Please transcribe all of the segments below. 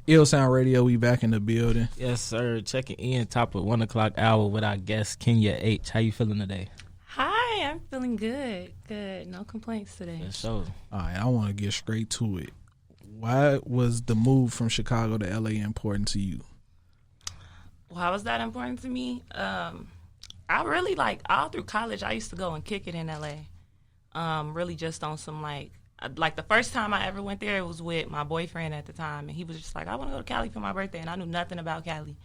Ill Sound Radio, we back in the building. Yes, sir. Checking in, top of 1 o'clock hour with our guest, Kenya H. How you feeling today? Hi, I'm feeling good. Good. No complaints today. Yes, so. All right, I want to get straight to it. Why was the move from Chicago to LA important to you? Why was that important to me? I really, all through college, I used to go and kick it in LA. Really just on some, the first time I ever went there, it was with my boyfriend at the time, and he was just like, I want to go to Cali for my birthday, and I knew nothing about Cali.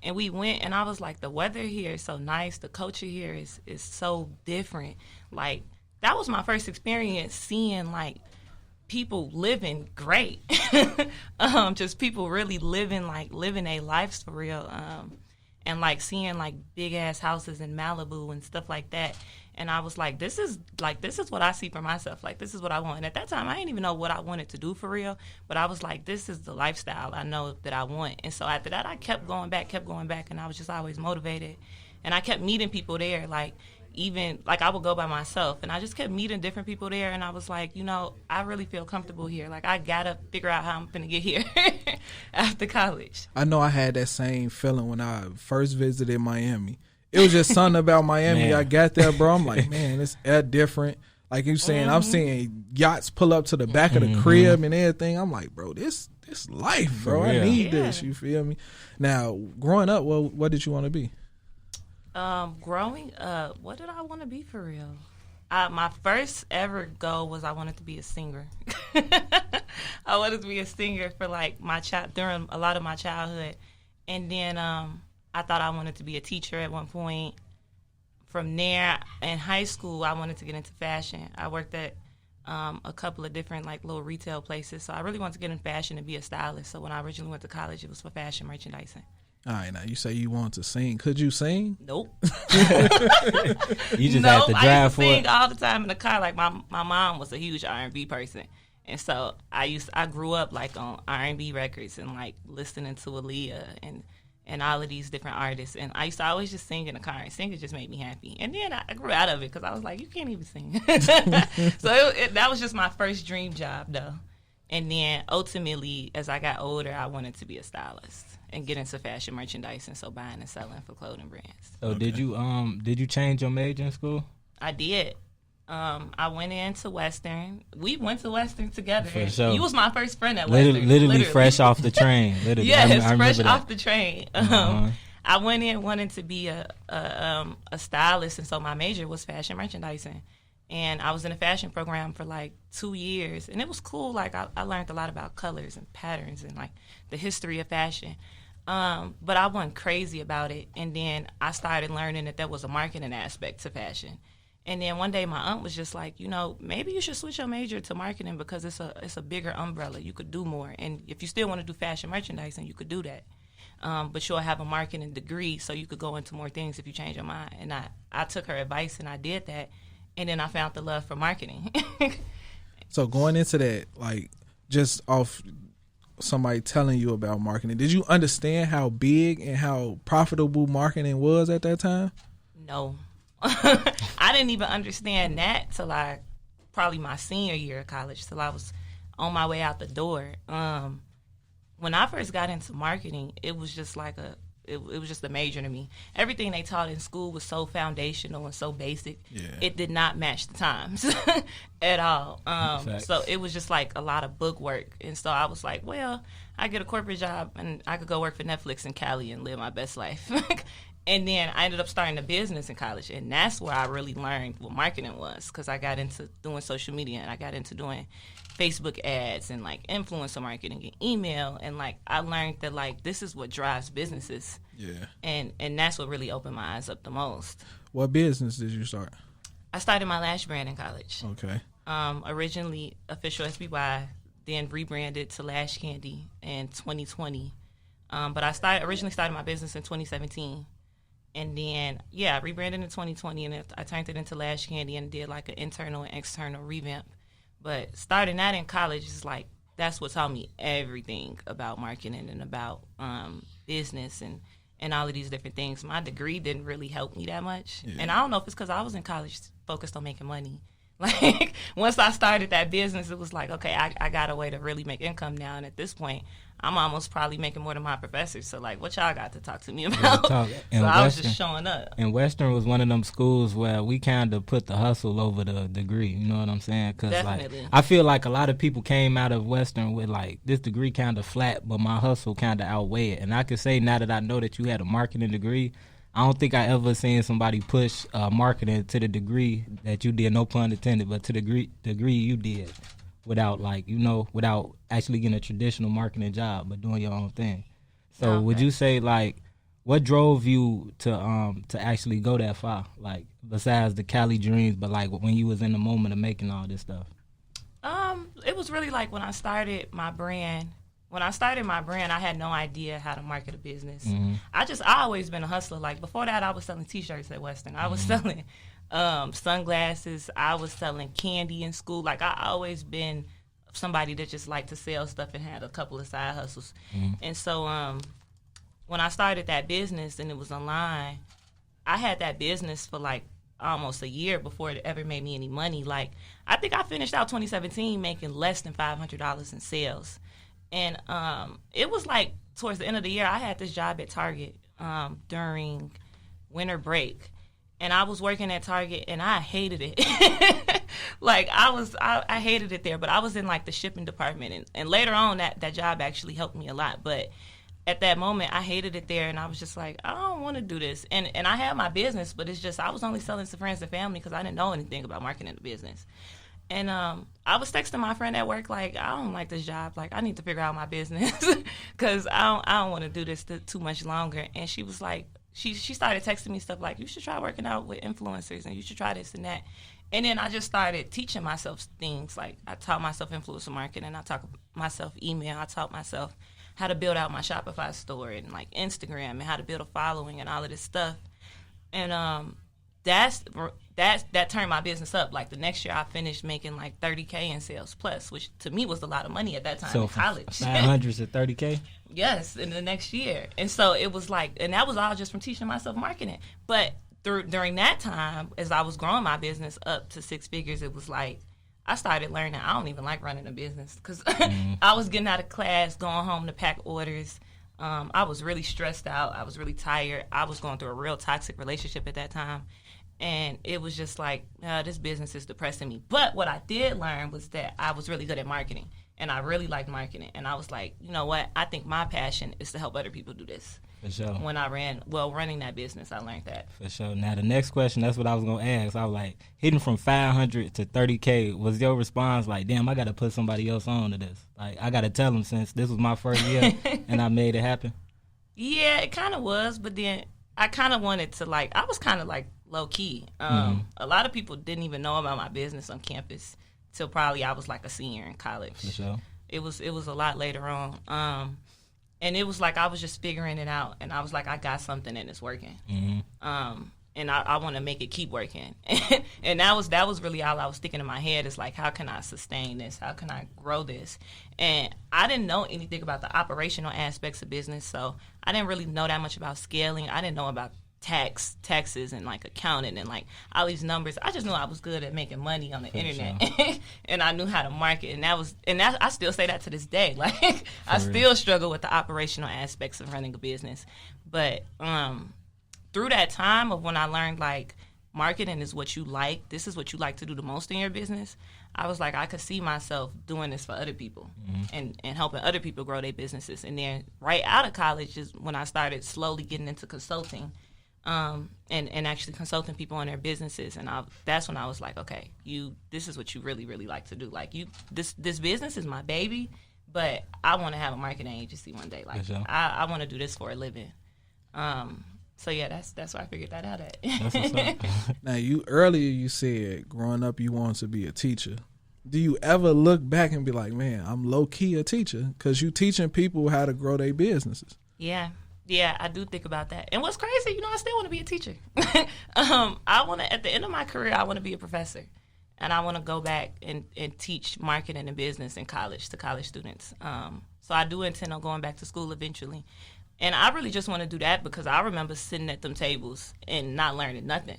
And we went, and I was like, the weather here is so nice. The culture here is so different. That was my first experience seeing, people living great. Just people really living a life for real. And, seeing, big-ass houses in Malibu and stuff like that. And I was like, this is what I see for myself. This is what I want. And at that time, I didn't even know what I wanted to do for real. But I was like, this is the lifestyle I know that I want. And so after that, I kept going back. And I was just always motivated. And I kept meeting people there, I would go by myself. And I just kept meeting different people there. And I was like, I really feel comfortable here. I got to figure out how I'm going to get here after college. I know I had that same feeling when I first visited Miami. It was just something about Miami. Man. I got there, bro. I'm like, man, it's different. Like you saying, I'm seeing yachts pull up to the back of the crib and everything. I'm like, bro, this life, bro. I need this. You feel me? Now, growing up, what did you want to be? Growing up, what did I want to be for real? My first ever goal was I wanted to be a singer. I wanted to be a singer for during a lot of my childhood, and then I thought I wanted to be a teacher at one point. From there, in high school, I wanted to get into fashion. I worked at a couple of different little retail places, so I really wanted to get in fashion and be a stylist. So when I originally went to college, it was for fashion merchandising. All right, now you say you want to sing. Could you sing? Nope. You just had to drive I used to for sing it. all the time in the car. My mom was a huge R&B person, and so I grew up on R&B records and listening to Aaliyah and all of these different artists. And I used to always just sing in the car, and singing just made me happy. And then I grew out of it because I was like, you can't even sing. So that was just my first dream job, though. And then ultimately, as I got older, I wanted to be a stylist and get into fashion merchandising, so buying and selling for clothing brands. So did you change your major in school? I did. I went into Western. We went to Western together. For sure. You was my first friend at Western. Literally fresh off the train. Literally. Yes, I fresh that. off the train. I went in wanting to be a stylist, and so my major was fashion merchandising. And I was in a fashion program for 2 years, and it was cool. I learned a lot about colors and patterns and the history of fashion. But I wasn't crazy about it. And then I started learning that there was a marketing aspect to fashion. And then one day my aunt was just like, maybe you should switch your major to marketing because it's a bigger umbrella. You could do more. And if you still want to do fashion merchandising, you could do that. But you'll have a marketing degree, so you could go into more things if you change your mind. And I took her advice, and I did that. And then I found the love for marketing. So going into that, just off somebody telling you about marketing, did you understand how big and how profitable marketing was at that time? No. I didn't even understand that till probably my senior year of college, till I was on my way out the door. When I first got into marketing, it was just it was just a major to me. Everything they taught in school was so foundational and so basic. Yeah. It did not match the times at all. So it was just a lot of book work. And so I was like, well, I get a corporate job and I could go work for Netflix in Cali and live my best life. And then I ended up starting a business in college, and that's where I really learned what marketing was, because I got into doing social media, and I got into doing Facebook ads and influencer marketing and email, and I learned that this is what drives businesses. Yeah. And that's what really opened my eyes up the most. What business did you start? I started my lash brand in college. Okay. Originally Official SBY, then rebranded to Lash Candy in 2020. But I originally started my business in 2017. And then, I rebranded in 2020, and I turned it into Lash Candy and did an internal and external revamp. But starting that in college is that's what taught me everything about marketing and about business and all of these different things. My degree didn't really help me that much. Yeah. And I don't know if it's because I was in college focused on making money. Like, once I started that business, it was like, okay, I got a way to really make income now. And at this point, I'm almost probably making more than my professors. So, like, what y'all got to talk to me about? So I was just showing up. And Western was one of them schools where we kind of put the hustle over the degree. You know what I'm saying? Cause Definitely. Like, I feel like a lot of people came out of Western with, like, this degree kind of flat, but my hustle kind of outweighed it. And I can say now that I know that you had a marketing degree, I don't think I ever seen somebody push marketing to the degree that you did, no pun intended, but to the degree you did without, like, you know, without actually getting a traditional marketing job, but doing your own thing. So would you say, like, what drove you to actually go that far? Like, besides the Cali dreams, but, like, when you was in the moment of making all this stuff? It was really like when I started my brand. When I started my brand, I had no idea how to market a business. Mm-hmm. I always been a hustler. Like, before that, I was selling T-shirts at Western. I was selling sunglasses. I was selling candy in school. Like, I always been somebody that just liked to sell stuff and had a couple of side hustles. Mm-hmm. And so when I started that business and it was online, I had that business for, like, almost a year before it ever made me any money. Like, I think I finished out 2017 making less than $500 in sales. And it was like towards the end of the year, I had this job at Target during winter break. And I was working at Target, and I hated it. Like, I hated it there. But I was in, like, the shipping department. And later on, that job actually helped me a lot. But at that moment, I hated it there. And I was just like, I don't want to do this. And I had my business, but it's just I was only selling to friends and family because I didn't know anything about marketing the business. And I was texting my friend at work, like, I don't like this job. Like, I need to figure out my business because I don't want to do this too much longer. And she was like, she started texting me stuff like, you should try working out with influencers and you should try this and that. And then I just started teaching myself things. Like, I taught myself influencer marketing. I taught myself email. I taught myself how to build out my Shopify store and, like, Instagram and how to build a following and all of this stuff. And that turned my business up. Like, the next year I finished making like $30K in sales plus, which to me was a lot of money at that time in college. 500 to $30K? Yes, in the next year. And so it was like, and that was all just from teaching myself marketing. But during that time, as I was growing my business up to six figures, it was like, I started learning I don't even like running a business because I was getting out of class, going home to pack orders. I was really stressed out. I was really tired. I was going through a real toxic relationship at that time. And it was just like, this business is depressing me. But what I did learn was that I was really good at marketing. And I really liked marketing. And I was like, you know what? I think my passion is to help other people do this. For sure. When I running that business, I learned that. For sure. Now, the next question, that's what I was going to ask. I was like, hitting from 500 to 30K, was your response like, damn, I got to put somebody else on to this? Like, I got to tell them since this was my first year and I made it happen? Yeah, it kind of was. But then I kind of wanted to, like, I was kind of like, low key. A lot of people didn't even know about my business on campus till probably I was like a senior in college. For sure. It was a lot later on. And it was like I was just figuring it out, and I was like, I got something and it's working. Mm-hmm. And I want to make it keep working. And that was really all I was thinking in my head is like, how can I sustain this? How can I grow this? And I didn't know anything about the operational aspects of business, so I didn't really know that much about scaling. I didn't know about taxes and like accounting and like all these numbers. I just knew I was good at making money on the internet. Sure. And I knew how to market, and I still say that to this day. Like, I still struggle with the operational aspects of running a business. But through that time of when I learned like marketing is what you like, this is what you like to do the most in your business, I was like, I could see myself doing this for other people. Mm-hmm. and helping other people grow their businesses. And then right out of college is when I started slowly getting into consulting. And actually consulting people on their businesses, and that's when I was like, okay, this is what you really, really like to do. Like, this business is my baby, but I want to have a marketing agency one day. Like, sure. I want to do this for a living. So yeah, that's where I figured that out at. That's what's up. Now, earlier you said growing up you wanted to be a teacher. Do you ever look back and be like, man, I'm low key a teacher because you teaching people how to grow their businesses? Yeah, I do think about that. And what's crazy, I still want to be a teacher. I want to, at the end of my career, I want to be a professor. And I want to go back and teach marketing and business in college to college students. So I do intend on going back to school eventually. And I really just want to do that because I remember sitting at them tables and not learning nothing.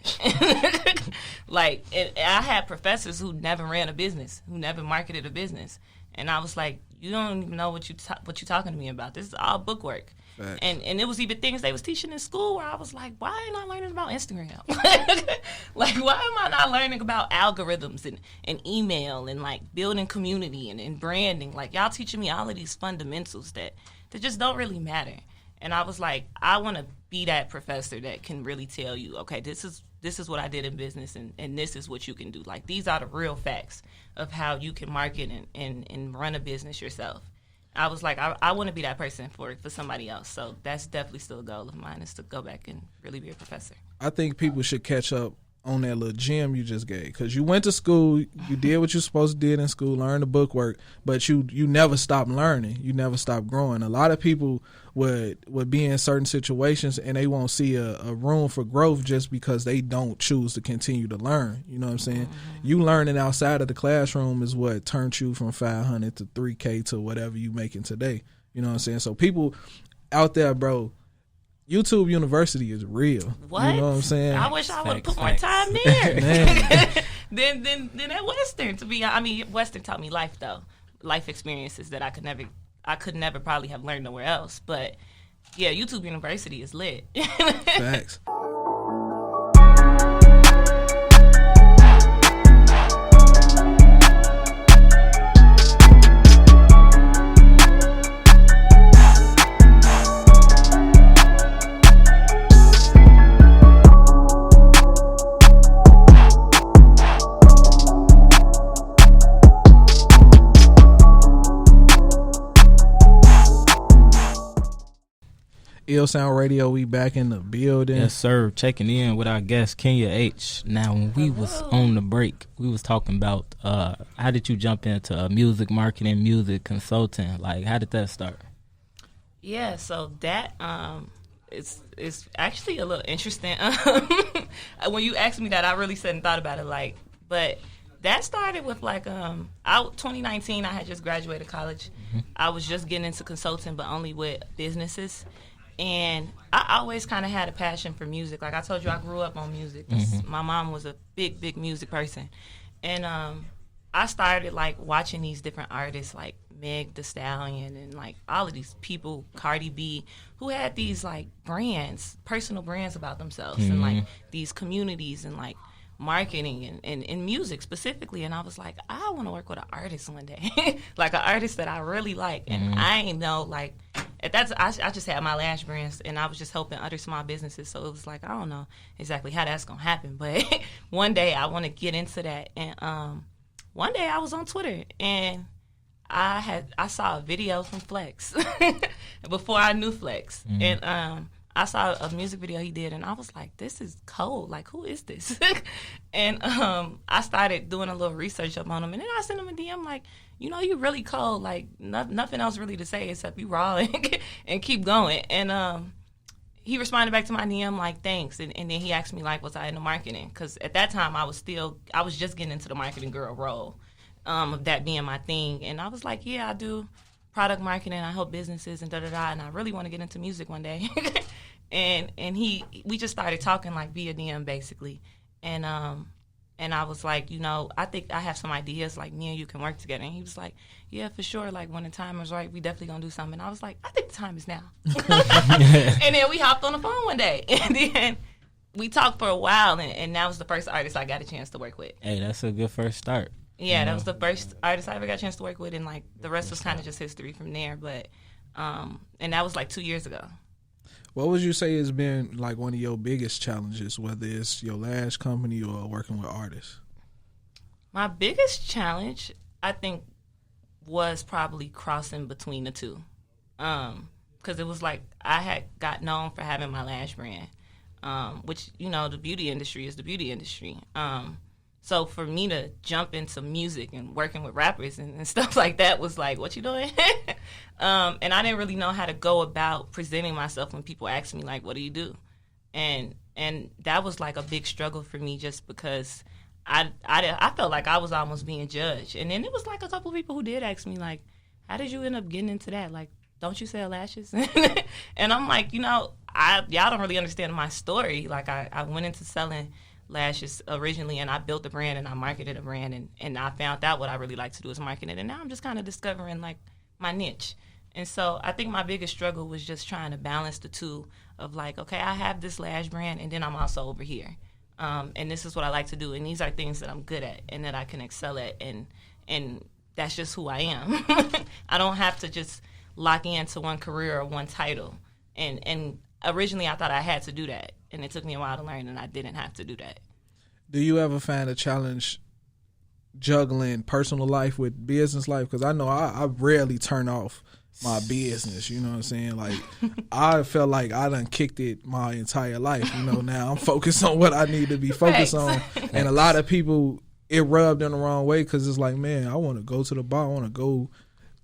Like, I had professors who never ran a business, who never marketed a business. And I was like, you don't even know what you're talking to me about. This is all book work. Facts. And it was even things they was teaching in school where I was like, why am I learning about Instagram? Like, why am I not learning about algorithms and email and, like, building community and branding? Like, y'all teaching me all of these fundamentals that just don't really matter. And I was like, I want to be that professor that can really tell you, okay, this is what I did in business, and this is what you can do. Like, these are the real facts of how you can market and run a business yourself. I was like, I want to be that person for somebody else. So that's definitely still a goal of mine, is to go back and really be a professor. I think people should catch up on that little gem you just gave, because you went to school, you did what you're supposed to do in school, learn the book work, but you never stopped learning, you never stopped growing. A lot of people would be in certain situations and they won't see a room for growth just because they don't choose to continue to learn. You know what I'm saying? Mm-hmm. You learning outside of the classroom is what turned you from 500 to 3K to whatever you making today. You know what I'm saying? So people out there, bro, YouTube University is real. What? You know what I'm saying? I wish I would have put more time there. Then at Western, Western taught me life, though. Life experiences that I could never probably have learned nowhere else. But yeah, YouTube University is lit. Facts. Ill Sound Radio, we back in the building. Yes, sir. Checking in with our guest, Kenya H. Now, when we was on the break, we was talking about how did you jump into music marketing, music consulting? Like, how did that start? Yeah, so that it's actually a little interesting. When you asked me that, I really sat and thought about it. But that started with 2019. I had just graduated college. Mm-hmm. I was just getting into consulting, but only with businesses. And I always kind of had a passion for music. Like I told you, I grew up on music. Mm-hmm. My mom was a big, big music person. And I started, watching these different artists, like Meg Thee Stallion and, all of these people, Cardi B, who had these, brands, personal brands about themselves. Mm-hmm. And, these communities and, marketing and music specifically. And I was like, I want to work with an artist one day. An artist that I really like. And mm-hmm. I ain't know, I just had my lash brands, and I was just helping other small businesses. So it was I don't know exactly how that's going to happen. But one day I want to get into that. And one day I was on Twitter, and I saw a video from Flex before I knew Flex. Mm-hmm. And I saw a music video he did, and I was like, this is cold. Who is this? And I started doing a little research up on him, and then I sent him a DM you really cold. Nothing else really to say except you raw and keep going. And he responded back to my DM thanks. And then he asked me was I into marketing? Because at that time I was just getting into the marketing girl role, of that being my thing. And I was like, yeah, I do product marketing. I help businesses and da-da-da. And I really want to get into music one day. and we just started talking via DM basically. And I was like, I think I have some ideas, me and you can work together. And he was like, yeah, for sure. When the time is right, we definitely going to do something. And I was like, I think the time is now. And then we hopped on the phone one day. And then we talked for a while. And that was the first artist I got a chance to work with. Hey, that's a good first start. Yeah, that was the first artist I ever got a chance to work with. And, the rest was kind of just history from there. But, and that was 2 years ago. What would you say has been one of your biggest challenges, whether it's your last company or working with artists? My biggest challenge, I think, was probably crossing between the two. Because it was I had got known for having my lash brand, which, the beauty industry is the beauty industry. So for me to jump into music and working with rappers and stuff like that was what you doing? And I didn't really know how to go about presenting myself when people ask me, what do you do? And that was a big struggle for me just because I felt like I was almost being judged. And then it was a couple of people who did ask me, how did you end up getting into that? don't you sell lashes? And I'm like, y'all don't really understand my story. Like, I went into selling lashes originally, and I built a brand, and I marketed a brand, and I found out what I really like to do is market it. And now I'm just kind of discovering, like, my niche. And so I think my biggest struggle was just trying to balance the two of, like, okay, I have this lash brand, and then I'm also over here. And this is what I like to do, and these are things that I'm good at and that I can excel at, and that's just who I am. I don't have to just lock into one career or one title. And originally I thought I had to do that, and it took me a while to learn, and I didn't have to do that. Do you ever find a challenge juggling personal life with business life? Because I know I rarely turn off my business, you know what I'm saying? Like, I felt like I done kicked it my entire life, now I'm focused on what I need to be focused on. And a lot of people, it rubbed in the wrong way because it's like, man, I want to go to the bar, I want to go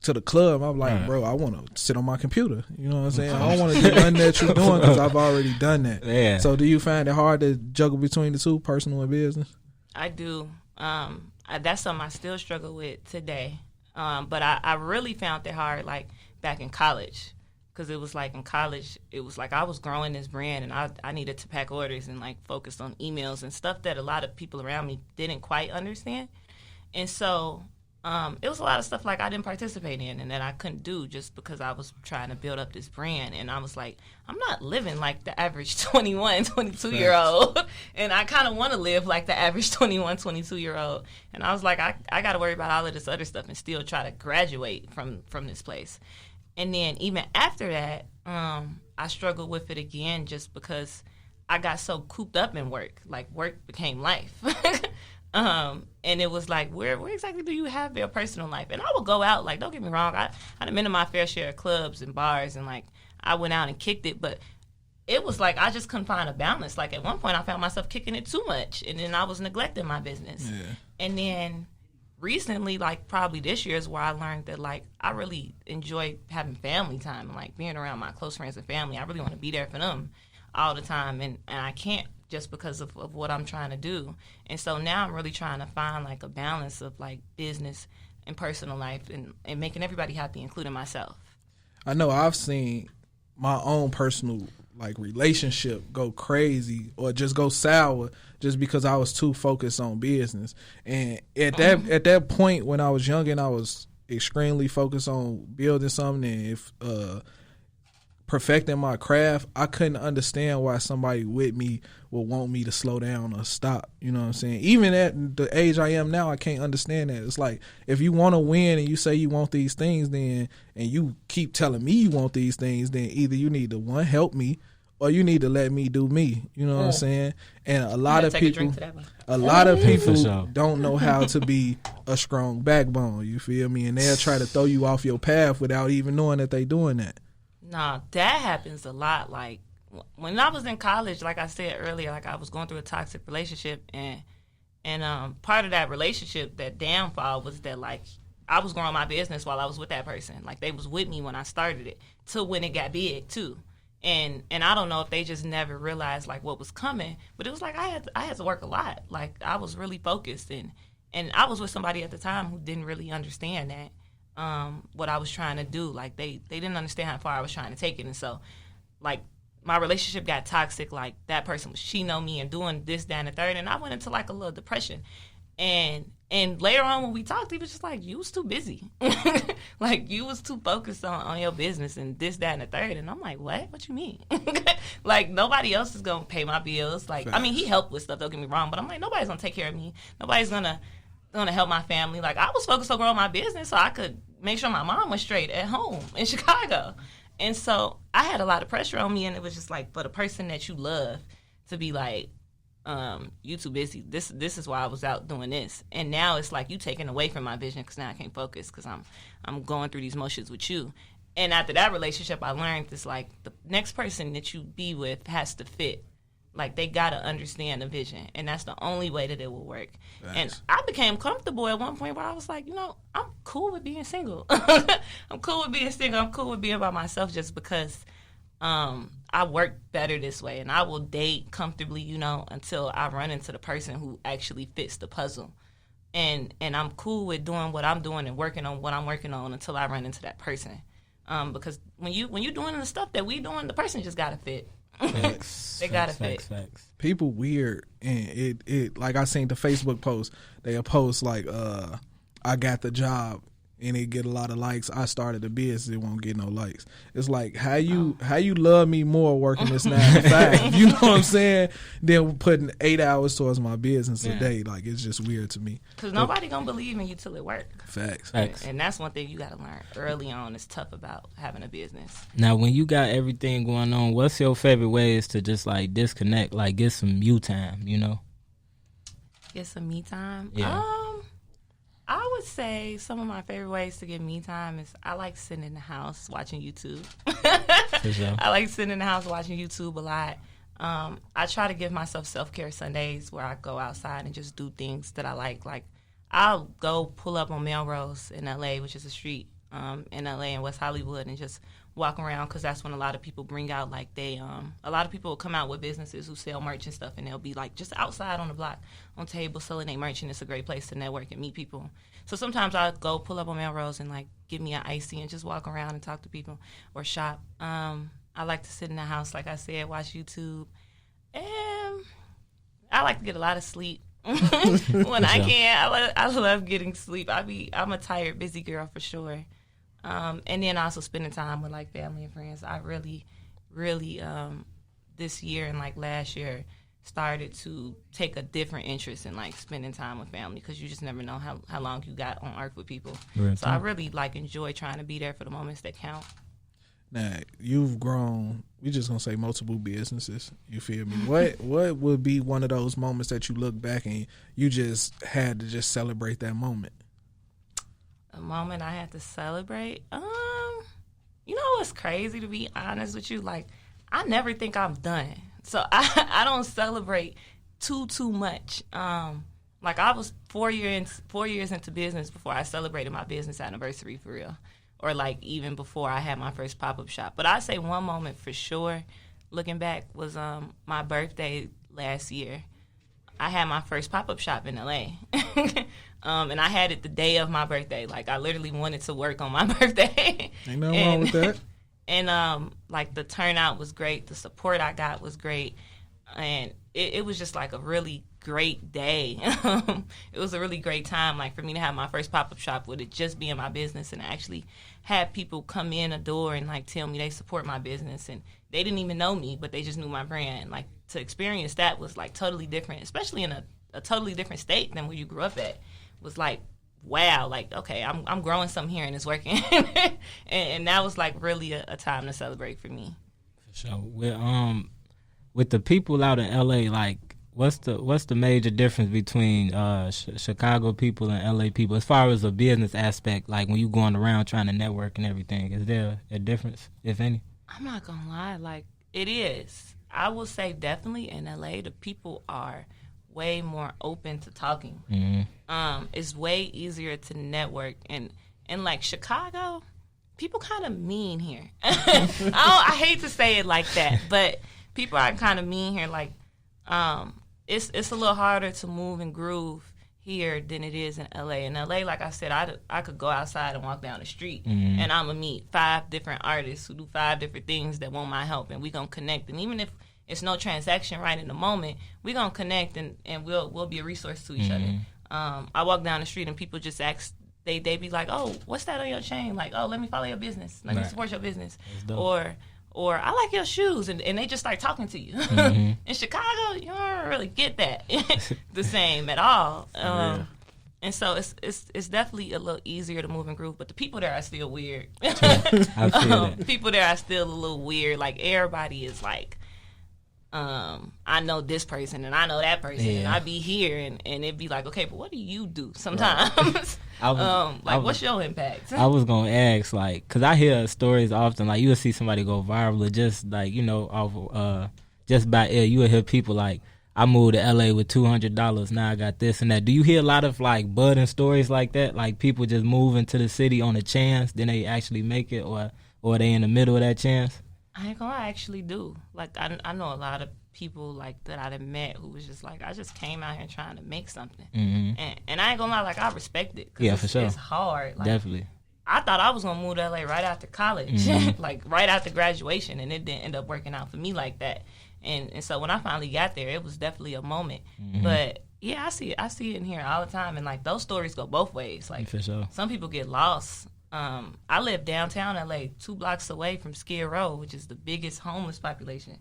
to the club. I'm like, bro, I want to sit on my computer, you know what I'm saying? I don't want to do nothing that you're doing because I've already done that. Yeah. So do you find it hard to juggle between the two, personal and business? I do. That's something I still struggle with today. But I really found it hard, like, back in college, because it was like in college, it was like I was growing this brand, and I needed to pack orders and, like, focus on emails and stuff that a lot of people around me didn't quite understand. And so it was a lot of stuff, like, I didn't participate in and that I couldn't do just because I was trying to build up this brand. And I was like, I'm not living like the average 21, 22-year-old. And I kind of want to live like the average 21, 22-year-old. And I was like, I got to worry about all of this other stuff and still try to graduate from this place. And then even after that, I struggled with it again just because I got so cooped up in work. Like, work became life. And it was like, where exactly do you have your personal life? And I would go out, like, don't get me wrong, I'd been to my fair share of clubs and bars, and, like, I went out and kicked it, but it was like I just couldn't find a balance. Like, at one point I found myself kicking it too much, and then I was neglecting my business. Yeah. And then recently, like, probably this year is where I learned that, like, I really enjoy having family time and, like, being around my close friends and family. I really want to be there for them all the time, and I can't just because of what I'm trying to do. And so now I'm really trying to find, like, a balance of, like, business and personal life and making everybody happy, including myself. I know I've seen my own personal, like, relationship go crazy or just go sour just because I was too focused on business. And at that point when I was young and I was extremely focused on building something and if perfecting my craft, I couldn't understand why somebody with me would want me to slow down or stop. You know what I'm saying? Even at the age I am now, I can't understand that. It's like, if you want to win and you say you want these things, then, and you keep telling me you want these things, then either you need to, one, help me, or you need to let me do me. You know what I'm saying? And a lot of people don't know how to be a strong backbone. You feel me? And they'll try to throw you off your path without even knowing that they doing that. Nah, that happens a lot. Like, when I was in college, like I said earlier, like, I was going through a toxic relationship, and part of that relationship, that downfall was that, like, I was growing my business while I was with that person. Like, they was with me when I started it till when it got big too. And I don't know if they just never realized, like, what was coming, but it was like I had to work a lot. Like, I was really focused, and I was with somebody at the time who didn't really understand that. What I was trying to do, like, they didn't understand how far I was trying to take it. And so, like, my relationship got toxic. Like, that person was cheating on me and doing this, that, and the third, and I went into, like, a little depression. And later on when we talked, he was just like, you was too busy. Like, you was too focused on your business and this, that, and the third. And I'm like, what you mean? Like, nobody else is gonna pay my bills. Like, I mean, he helped with stuff, don't get me wrong, but I'm like, nobody's gonna take care of me. Nobody's gonna help my family. Like, I was focused on growing my business so I could make sure my mom was straight at home in Chicago. And so I had a lot of pressure on me, and it was just like, for the person that you love to be like, you too busy. This is why I was out doing this. And now it's like you taking away from my vision because now I can't focus because I'm going through these motions with you. And after that relationship, I learned this, like, the next person that you be with has to fit. Like, they got to understand the vision, and that's the only way that it will work. Nice. And I became comfortable at one point where I was like, I'm cool with being single. I'm cool with being single. I'm cool with being by myself just because I work better this way, and I will date comfortably, until I run into the person who actually fits the puzzle. And I'm cool with doing what I'm doing and working on what I'm working on until I run into that person. Because when you doing the stuff that we doing, the person just gotta fit. Facts. They gotta fit. Facts. People weird, and it like I seen the Facebook post. They'll post like, I got the job, and it get a lot of likes. I started a business, it won't get no likes. It's like how you love me more working this 9 to 5. You know what I'm saying? Than putting 8 hours towards my business a day. Like it's just weird to me. Because nobody gonna believe in you till it works. Facts. And that's one thing you gotta learn early on. It's tough about having a business. Now, when you got everything going on, what's your favorite ways to just like disconnect, like get some you time? You know, get some me time. Yeah. I would say some of my favorite ways to get me time is I like sitting in the house watching YouTube. For sure. I like sitting in the house watching YouTube a lot. I try to give myself self-care Sundays where I go outside and just do things that I like. Like, I'll go pull up on Melrose in L.A., which is a street in L.A. and West Hollywood, and just walk around because that's when a lot of people bring out, like, a lot of people will come out with businesses who sell merch and stuff, and they'll be, like, just outside on the block on tables selling their merch, and it's a great place to network and meet people. So sometimes I'll go pull up on Melrose and, like, give me an icy and just walk around and talk to people or shop. I like to sit in the house, like I said, watch YouTube. And I like to get a lot of sleep when I can. I love getting sleep. I'm a tired, busy girl for sure. And then also spending time with like family and friends. I really this year and like last year started to take a different interest in like spending time with family because you just never know how long you got on earth with people. Right. So I really like enjoy trying to be there for the moments that count. Now you've grown. We just gonna say multiple businesses. You feel me? What would be one of those moments that you look back and you just had to just celebrate that moment? A moment I had to celebrate. You know what's crazy, to be honest with you? Like, I never think I'm done, so I don't celebrate too much. Like I was 4 years into business before I celebrated my business anniversary for real, or like even before I had my first pop-up shop. But I say one moment for sure, looking back, was my birthday last year. I had my first pop-up shop in LA. And I had it the day of my birthday. Like, I literally wanted to work on my birthday. Ain't nothing wrong with that. And, like, the turnout was great. The support I got was great. And it was just, like, a really great day. It was a really great time, like, for me to have my first pop-up shop with it just being my business and actually have people come in a door and, like, tell me they support my business. And they didn't even know me, but they just knew my brand. Like, to experience that was, like, totally different, especially in a totally different state than where you grew up at. Was like, wow, like, okay, I'm growing something here and it's working. and that was like really a time to celebrate for me. For sure. With the people out in LA, like what's the major difference between Chicago people and LA people as far as a business aspect, like when you going around trying to network and everything? Is there a difference, if any? I'm not gonna lie, like it is. I will say definitely in LA the people are way more open to talking. Mm-hmm. It's way easier to network, and like Chicago, people kind of mean here. I hate to say it like that, but people are kind of mean here. Like, it's a little harder to move and groove here than it is in LA. In LA, like I said, I could go outside and walk down the street, mm-hmm. and I'm gonna meet 5 different artists who do 5 different things that want my help, and we gonna connect. And even if it's no transaction right in the moment, we gonna connect and we'll be a resource to each other. I walk down the street and people just ask, they be like, oh, what's that on your chain? Like, oh, let me follow your business. Let me support your business. Or I like your shoes, and they just start talking to you. Mm-hmm. In Chicago, you don't really get that the same at all. And so it's definitely a little easier to move and groove, but the people there are still weird. I feel that. People there are still a little weird. Like, everybody is like, I know this person and I know that person, and I be here and it'd be like, okay, but what do you do sometimes? Right. What's your impact? I was gonna ask, like, cause I hear stories often, like you'll see somebody go viral, or just like, you know, off just by air, you will hear people like, I moved to LA with $200, now I got this and that. Do you hear a lot of like budding stories like that, like people just moving to the city on a chance, then they actually make it, or they in the middle of that chance? I ain't gonna, I actually do. Like, I know a lot of people like that I done met who was just like, I just came out here trying to make something. Mm-hmm. And I ain't gonna lie, like, I respect it. Yeah, for sure. It's hard. Like, definitely. I thought I was gonna move to LA right after college, like right after graduation, and it didn't end up working out for me like that. And so when I finally got there, it was definitely a moment. But yeah, I see it in here all the time, and like those stories go both ways. Like For sure. some people get lost. I live downtown LA, 2 blocks away from Skid Row, which is the biggest homeless population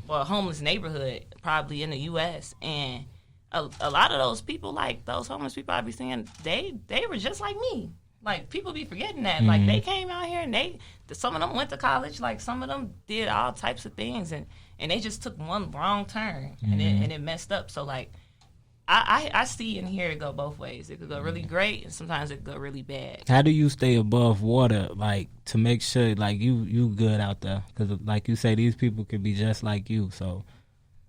or homeless neighborhood probably in the U.S. And a lot of those people, like those homeless people I be seeing, they were just like me. Like, people be forgetting that. Like, they came out here and some of them went to college. Like, some of them did all types of things, and they just took one wrong turn, and it messed up. So, like, I see and hear it go both ways. It could go really great, and sometimes it could go really bad. How do you stay above water, like, to make sure, like, you good out there? Because, like you say, these people could be just like you. So,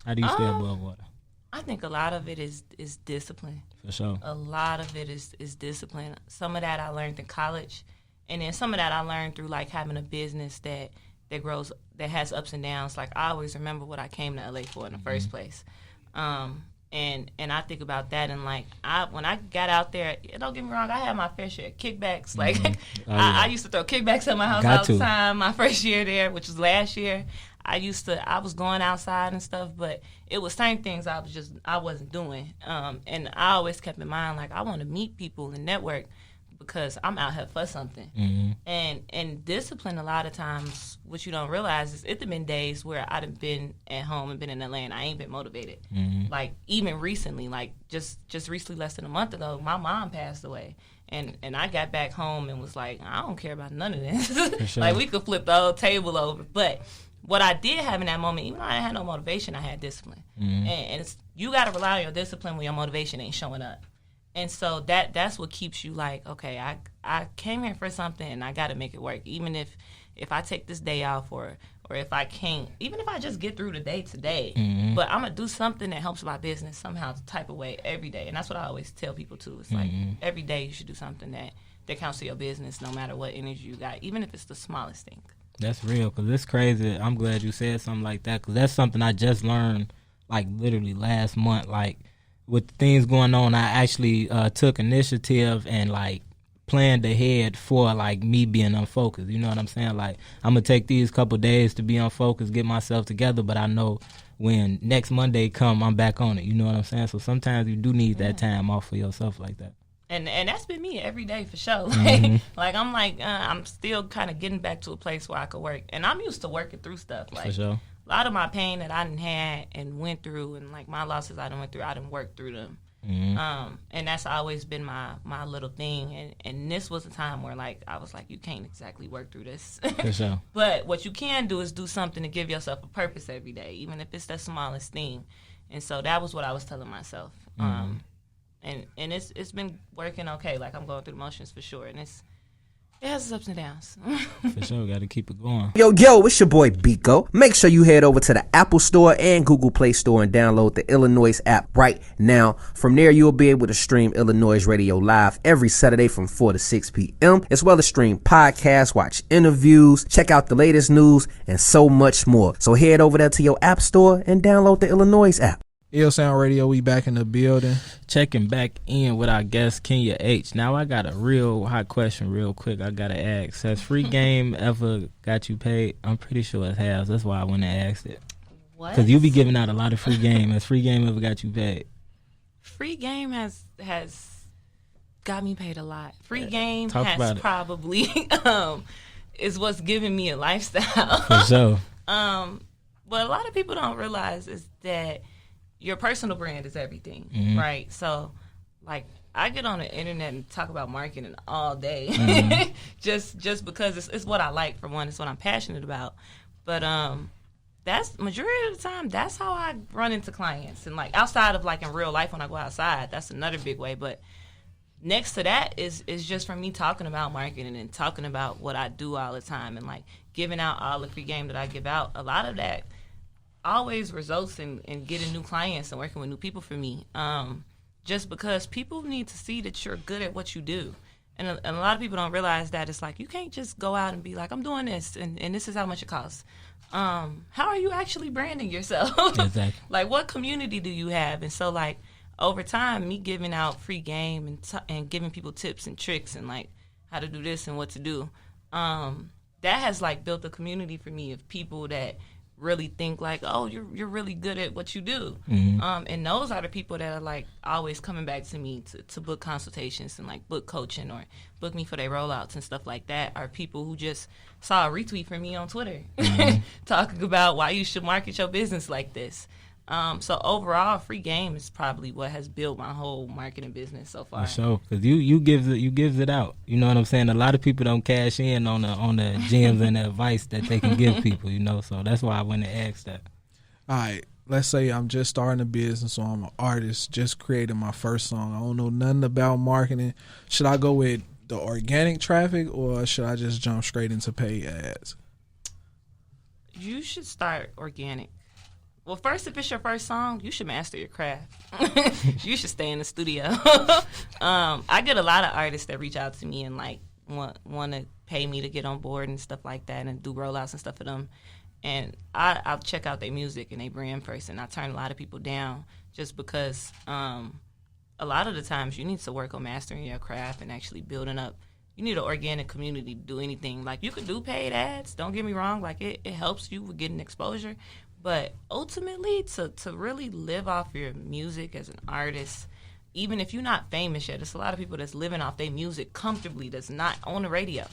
how do you stay above water? I think a lot of it is discipline. For sure. A lot of it is discipline. Some of that I learned in college, and then some of that I learned through, like, having a business that grows, that has ups and downs. Like, I always remember what I came to LA for in the first place. And I think about that, and like when I got out there, don't get me wrong, I had my fair share of kickbacks. Like I used to throw kickbacks at my house all the time. My first year there, which was last year, I was going outside and stuff, but it was certain things I wasn't doing. And I always kept in mind, like, I want to meet people and network because I'm out here for something. And discipline, a lot of times, what you don't realize is it's been days where I'd have been at home and been in Atlanta, I ain't been motivated. Like, even recently, like just recently, less than a month ago, my mom passed away. And I got back home and was like, I don't care about none of this. Sure. Like, we could flip the whole table over. But what I did have in that moment, even though I had no motivation, I had discipline. And you got to rely on your discipline when your motivation ain't showing up. And so that's what keeps you like, okay, I came here for something and I got to make it work. Even if I take this day off or if I can't, even if I just get through the day today, but I'm going to do something that helps my business somehow, the type of way, every day. And that's what I always tell people too. It's like every day you should do something that counts to your business, no matter what energy you got, even if it's the smallest thing. That's real, because it's crazy. I'm glad you said something like that, because that's something I just learned, like, literally last month. Like, with things going on, I actually took initiative and, like, planned ahead for, like, me being unfocused. You know what I'm saying? Like, I'm going to take these couple days to be unfocused, get myself together, but I know when next Monday come, I'm back on it. You know what I'm saying? So sometimes you do need that time off for yourself like that. And that's been me every day for sure. Like I'm still kind of getting back to a place where I could work. And I'm used to working through stuff. Like, for sure. A lot of my pain that I done had and went through, and like my losses I done went through, I done worked through them. And that's always been my little thing. And this was a time where, like, I was like, you can't exactly work through this. For sure. But what you can do is do something to give yourself a purpose every day, even if it's the smallest thing. And so that was what I was telling myself. And it's been working okay. Like, I'm going through the motions for sure, and it has its ups and downs. For sure, got to keep it going. Yo, it's your boy Biko. Make sure you head over to the Apple Store and Google Play Store and download the iLLANOiZE app right now. From there, you'll be able to stream iLLANOiZE Radio live every Saturday from 4 to 6 p.m., as well as stream podcasts, watch interviews, check out the latest news, and so much more. So head over there to your App Store and download the iLLANOiZE app. Ill Sound Radio, we back in the building. Checking back in with our guest, Kenya H. Now, I got a real hot question real quick I got to ask. Has free game ever got you paid? I'm pretty sure it has. That's why I went and asked it. What? Because you be giving out a lot of free game. Has free game ever got you paid? Free game has got me paid a lot. Free game Talk has probably is what's giving me a lifestyle. For sure. But a lot of people don't realize is that your personal brand is everything, right? So, like, I get on the internet and talk about marketing all day, just because it's what I like, for one. It's what I'm passionate about. But that's majority of the time. That's how I run into clients, and like outside of like in real life when I go outside, that's another big way. But next to that is just from me talking about marketing and talking about what I do all the time, and like giving out all the free game that I give out. A lot of that always results in getting new clients and working with new people for me. Just because people need to see that you're good at what you do. And a lot of people don't realize that it's like, you can't just go out and be like, I'm doing this and this is how much it costs. How are you actually branding yourself? Exactly. Like, what community do you have? And so, like, over time, me giving out free game and giving people tips and tricks and, like, how to do this and what to do. That has like built a community for me of people that really think like, oh, you're really good at what you do. And those are the people that are like always coming back to me to book consultations and like book coaching or book me for their rollouts and stuff like that, are people who just saw a retweet from me on Twitter talking about why you should market your business like this. So overall, free game is probably what has built my whole marketing business so far. For sure, because you gives it out. You know what I'm saying? A lot of people don't cash in on the gems and the advice that they can give people. You know, so that's why I went and asked that. All right, let's say I'm just starting a business, or I'm an artist, just creating my first song. I don't know nothing about marketing. Should I go with the organic traffic, or should I just jump straight into paid ads? You should start organic. Well, first, if it's your first song, you should master your craft. You should stay in the studio. I get a lot of artists that reach out to me and like want to pay me to get on board and stuff like that and do rollouts and stuff for them. And I'll check out their music and their brand first, and I turn a lot of people down just because a lot of the times you need to work on mastering your craft and actually building up. You need an organic community to do anything. Like, you could do paid ads, don't get me wrong. Like, it helps you with getting exposure. But ultimately, to really live off your music as an artist, even if you're not famous yet, there's a lot of people that's living off their music comfortably that's not on the radio.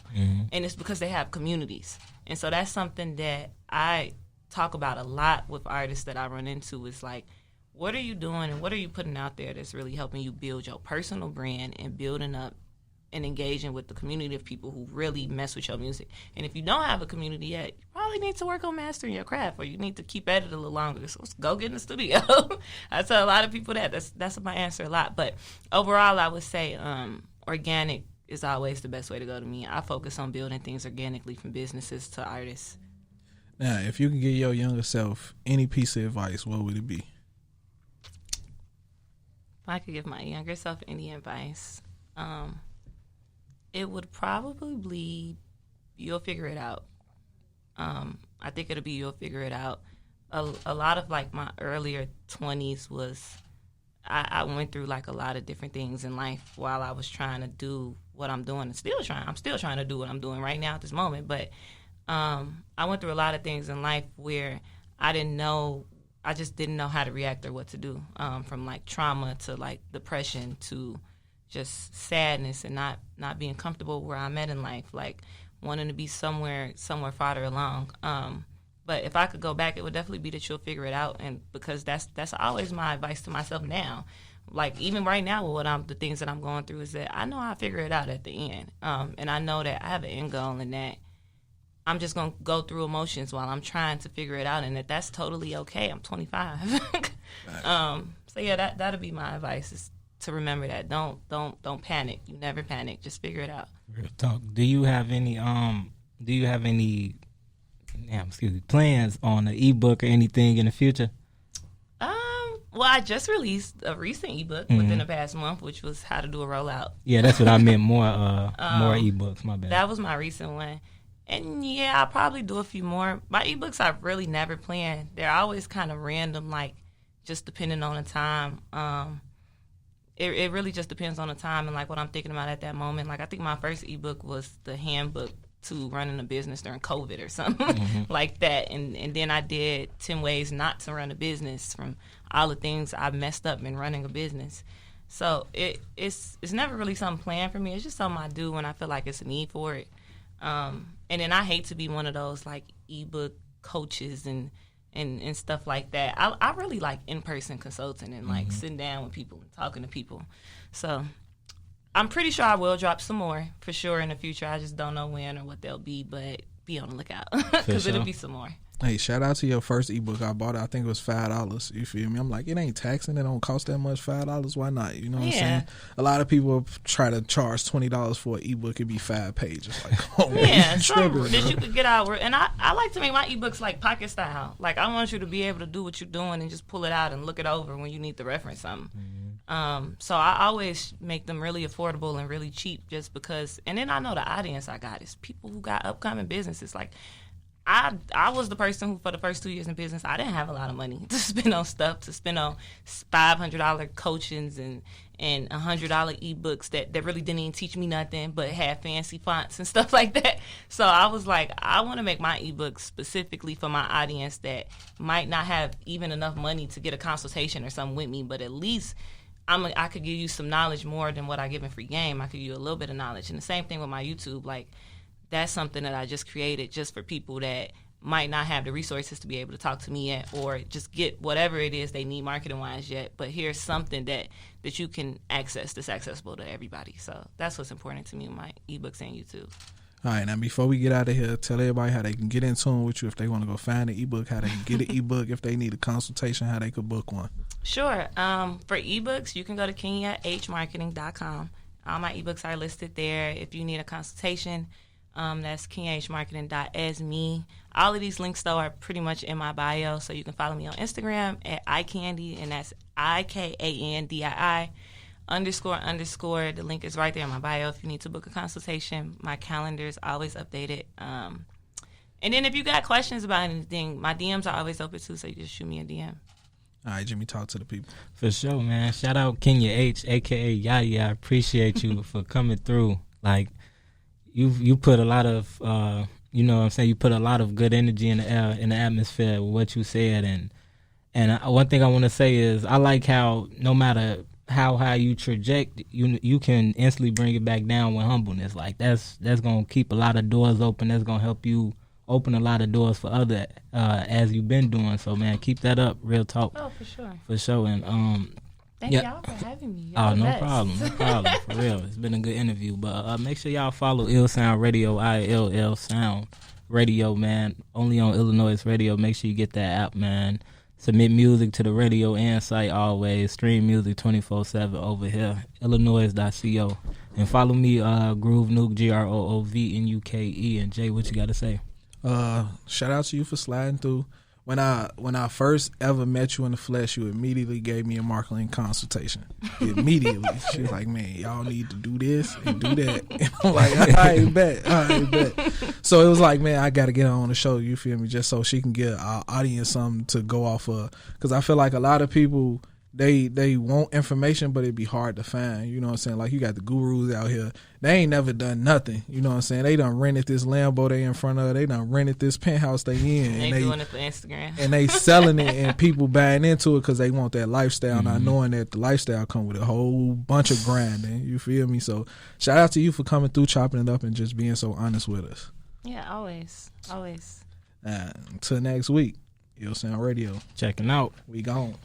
And it's because they have communities. And so that's something that I talk about a lot with artists that I run into, is like, what are you doing and what are you putting out there that's really helping you build your personal brand and building up and engaging with the community of people who really mess with your music. And if you don't have a community yet, you probably need to work on mastering your craft, or you need to keep at it a little longer. So let's go get in the studio. I tell a lot of people that's my answer a lot. But overall, I would say organic is always the best way to go to me. I focus on building things organically, from businesses to artists. Now, if you can give your younger self any piece of advice, what would it be? If I could give my younger self any advice, it would probably be, you'll figure it out. I think it'll be, you'll figure it out. A lot of like my earlier 20s was, I went through like a lot of different things in life while I was trying to do what I'm doing, and I'm still trying to do what I'm doing right now at this moment. But I went through a lot of things in life where I just didn't know how to react or what to do, from like trauma to like depression to just sadness and not being comfortable where I'm at in life, like wanting to be somewhere farther along. But if I could go back, it would definitely be that you'll figure it out, and because that's always my advice to myself now. Like, even right now with the things that I'm going through, is that I know I'll figure it out at the end, and I know that I have an end goal, and that I'm just gonna go through emotions while I'm trying to figure it out, and that's totally okay. I'm 25. So yeah, that'll be my advice, is to remember that don't panic. You never panic. Just figure it out. Real talk. Do you have any plans on an ebook or anything in the future? Well, I just released a recent ebook within the past month, which was how to do a rollout. Yeah, that's what I meant. More ebooks. My bad. That was my recent one. And yeah, I'll probably do a few more. My ebooks I've really never planned. They're always kind of random, like just depending on the time. It really just depends on the time and like what I'm thinking about at that moment. Like, I think my first ebook was the handbook to running a business during COVID or something like that. And then I did 10 ways not to run a business, from all the things I messed up in running a business. So it's never really something planned for me. It's just something I do when I feel like it's a need for it. And then I hate to be one of those like ebook coaches and stuff like that. I really like in-person consulting and like sitting down with people and talking to people. So I'm pretty sure I will drop some more for sure in the future. I just don't know when or what they'll be, but be on the lookout, because it'll be some more. Hey, shout out to your first ebook. I bought it. I think it was $5. You feel me? I'm like, it ain't taxing. It don't cost that much. $5. Why not? You know what I'm saying? A lot of people try to charge $20 for an ebook. It'd be 5 pages. Like, oh man, that you could get out. And I like to make my ebooks like pocket style. Like, I want you to be able to do what you're doing and just pull it out and look it over when you need to reference something. So I always make them really affordable and really cheap, just because. And then I know the audience I got is people who got upcoming businesses. Like, I was the person who, for the first 2 years in business, I didn't have a lot of money to spend on stuff, to spend on $500 coachings and $100 ebooks that really didn't even teach me nothing, but had fancy fonts and stuff like that. So I was like, I want to make my ebooks specifically for my audience that might not have even enough money to get a consultation or something with me, but at least I could give you some knowledge more than what I give in free game. I could give you a little bit of knowledge. And the same thing with my YouTube, like, that's something that I just created just for people that might not have the resources to be able to talk to me yet, or just get whatever it is they need marketing-wise yet. But here's something that you can access that's accessible to everybody. So that's what's important to me with my ebooks and YouTube. All right, now before we get out of here, tell everybody how they can get in tune with you if they want to go find an ebook, how they can get an ebook, if they need a consultation, how they could book one. Sure. For ebooks, you can go to KenyaHMarketing.com. All my ebooks are listed there. If you need a consultation, that's KenyaHMarketing.me. All of these links, though, are pretty much in my bio, so you can follow me on Instagram at iCandy, and that's IKANDII __. The link is right there in my bio if you need to book a consultation. My calendar is always updated. And then if you got questions about anything, my DMs are always open too, so you just shoot me a DM. All right, Jimmy, talk to the people. For sure, man. Shout out Kenya H, a.k.a. Yaya. I appreciate you for coming through. Like, you put a lot of, you know what I'm saying, you put a lot of good energy in the air, in the atmosphere with what you said. And one thing I want to say is I like how no matter how high you traject, you can instantly bring it back down with humbleness. Like, that's going to keep a lot of doors open. That's going to help you open a lot of doors for other as you've been doing. So, man, keep that up. Real talk. Oh, for sure. For sure. And Thank y'all for having me. Y'all no best. problem. No problem. For real. It's been a good interview. But make sure y'all follow Ill Sound Radio, ILL Sound Radio, man. Only on iLLANOiZE Radio. Make sure you get that app, man. Submit music to the radio and site always. Stream music 24/7 over here. iLLANOiZE.co. And follow me, Groove Nuke, GROOVNUKE. And Jay, what you got to say? Shout out to you for sliding through. When I first ever met you in the flesh, you immediately gave me a marketing consultation. Immediately. She was like, man, y'all need to do this and do that. And I'm like, I ain't bet. So it was like, man, I got to get her on the show, you feel me, just so she can get our audience something to go off of. Because I feel like a lot of people, they want information, but it'd be hard to find. You know what I'm saying? Like, you got the gurus out here. They ain't never done nothing. You know what I'm saying? They done rented this Lambo they in front of. They done rented this penthouse they in. They doing it for Instagram. And they selling it, and people buying into it because they want that lifestyle, not knowing that the lifestyle come with a whole bunch of grinding. You feel me? So shout out to you for coming through, chopping it up, and just being so honest with us. Yeah, always. Until next week, Ill Sound Radio. Checking out. We gone.